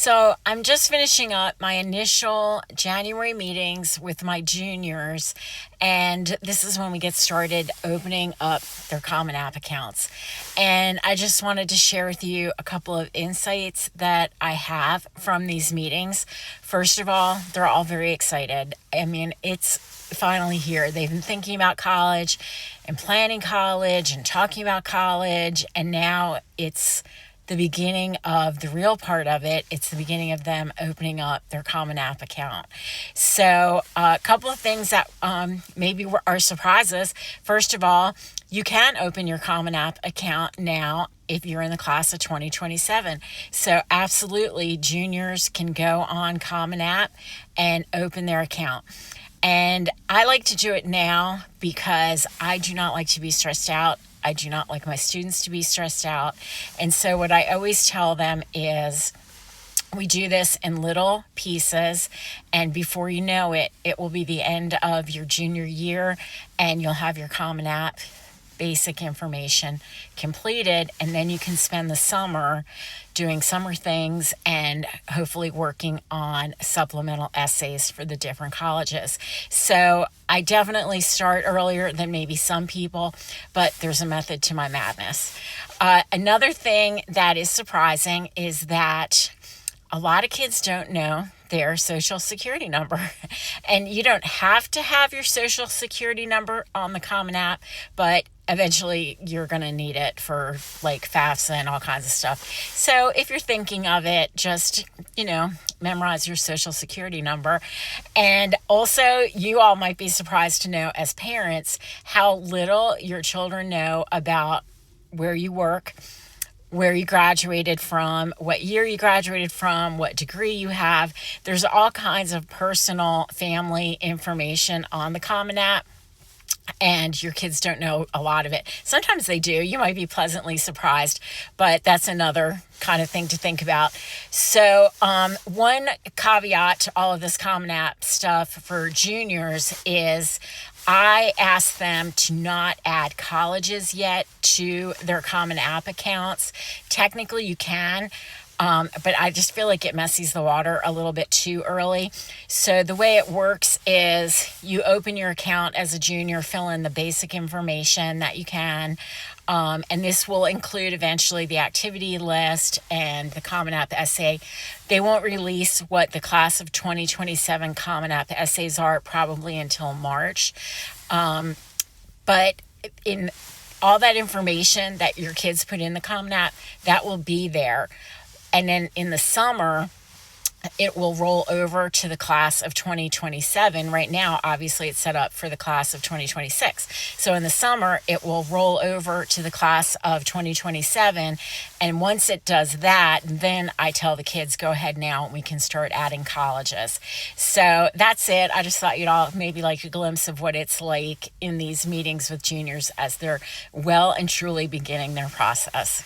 So I'm just finishing up my initial January meetings with my juniors, and this is when we get started opening up their Common App accounts. And I just wanted to share with you a couple of insights that I have from these meetings. First of all, they're all very excited. I mean, it's finally here. They've been thinking about college and planning college and talking about college, and now it's the beginning of the real part of it. It's the beginning of them opening up their Common App account. So a couple of things that maybe are surprises. First of all, you can open your Common App account now if you're in the class of 2027. So absolutely, juniors can go on Common App and open their account. And I like to do it now because I do not like to be stressed out. I do not like my students to be stressed out. And so what I always tell them is we do this in little pieces, and before you know it, it will be the end of your junior year and you'll have your Common App basic information completed, and then you can spend the summer doing summer things and hopefully working on supplemental essays for the different colleges. So I definitely start earlier than maybe some people, but there's a method to my madness. Another thing that is surprising is that a lot of kids don't know their social security number. And you don't have to have your social security number on the Common App, but eventually you're going to need it for like FAFSA and all kinds of stuff. So if you're thinking of it, just, memorize your social security number. And also, you all might be surprised to know as parents how little your children know about where you work, where you graduated from, what year you graduated from, what degree you have. There's all kinds of personal family information on the Common App, and your kids don't know a lot of it. Sometimes they do. You might be pleasantly surprised, but that's another kind of thing to think about. So one caveat to all of this Common App stuff for juniors is I ask them to not add colleges yet to their Common App accounts. Technically, you can, but I just feel like it messes the water a little bit too early. So the way it works is you open your account as a junior, fill in the basic information that you can, and this will include eventually the activity list and the Common App essay. They won't release what the class of 2027 Common App essays are probably until March. But in all that information that your kids put in the Common App, that will be there. And then in the summer, it will roll over to the class of 2027. Right now, obviously, it's set up for the class of 2026. So in the summer, it will roll over to the class of 2027. And once it does that, then I tell the kids, go ahead now, and we can start adding colleges. So that's it. I just thought you'd all maybe like a glimpse of what it's like in these meetings with juniors as they're well and truly beginning their process.